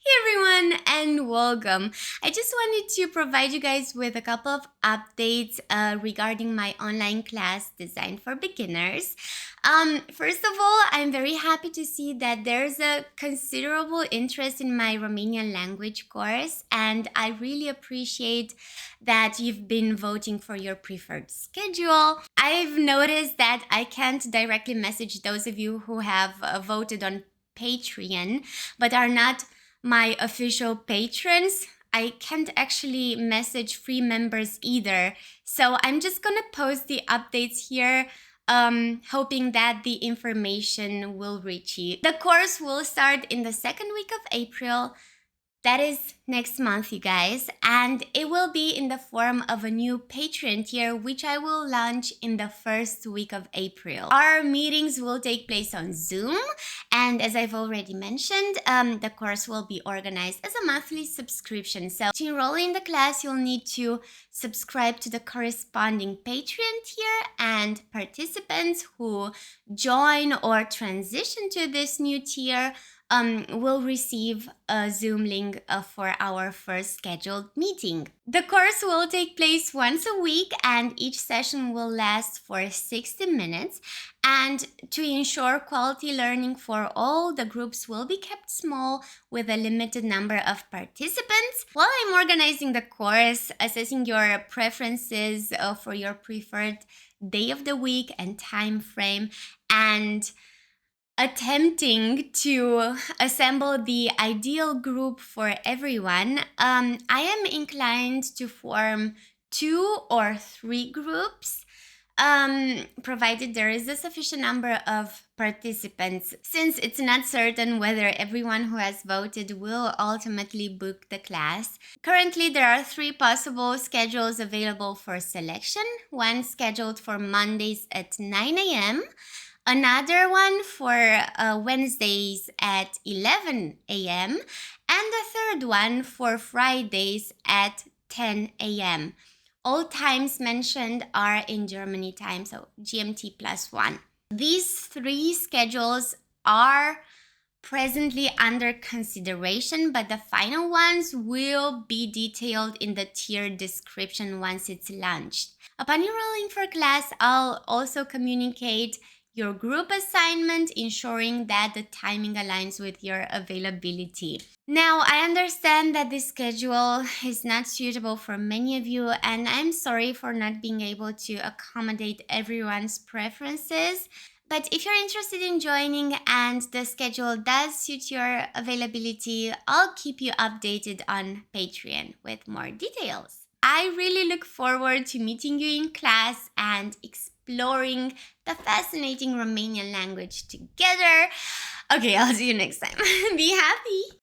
Hey everyone and welcome. I just wanted to provide you guys with a couple of updates regarding my online class designed for beginners. First of all, I'm very happy to see that there's a considerable interest in my Romanian language course, and I really appreciate that you've been voting for your preferred schedule. I've noticed that I can't directly message those of you who have voted on Patreon but are not my official patrons. I can't actually message free members either. So I'm just gonna post the updates here, hoping that the information will reach you. The course will start in the second week of April. That is next month, you guys, and it will be in the form of a new Patreon tier, which I will launch in the first week of April. Our meetings will take place on Zoom, and as I've already mentioned, the course will be organized as a monthly subscription. So to enroll in the class, you'll need to subscribe to the corresponding Patreon tier, and participants who join or transition to this new tier will receive a Zoom link for our first scheduled meeting. The course will take place once a week and each session will last for 60 minutes. And to ensure quality learning for all, the groups will be kept small with a limited number of participants. While I'm organizing the course, assessing your preferences for your preferred day of the week and time frame, and attempting to assemble the ideal group for everyone, I am inclined to form 2 or 3 groups, provided there is a sufficient number of participants, since it's not certain whether everyone who has voted will ultimately book the class. Currently, there are 3 possible schedules available for selection. One scheduled for Mondays at 9 a.m., another one for Wednesdays at 11 a.m., and the third one for Fridays at 10 a.m. All times mentioned are in Germany time, so GMT +1. These 3 schedules are presently under consideration, but the final ones will be detailed in the tier description once it's launched. Upon enrolling for class, I'll also communicate your group assignment, ensuring that the timing aligns with your availability. Now, I understand that this schedule is not suitable for many of you, and I'm sorry for not being able to accommodate everyone's preferences. But if you're interested in joining and the schedule does suit your availability, I'll keep you updated on Patreon with more details. I really look forward to meeting you in class and exploring the fascinating Romanian language together. Okay, I'll see you next time. Be happy!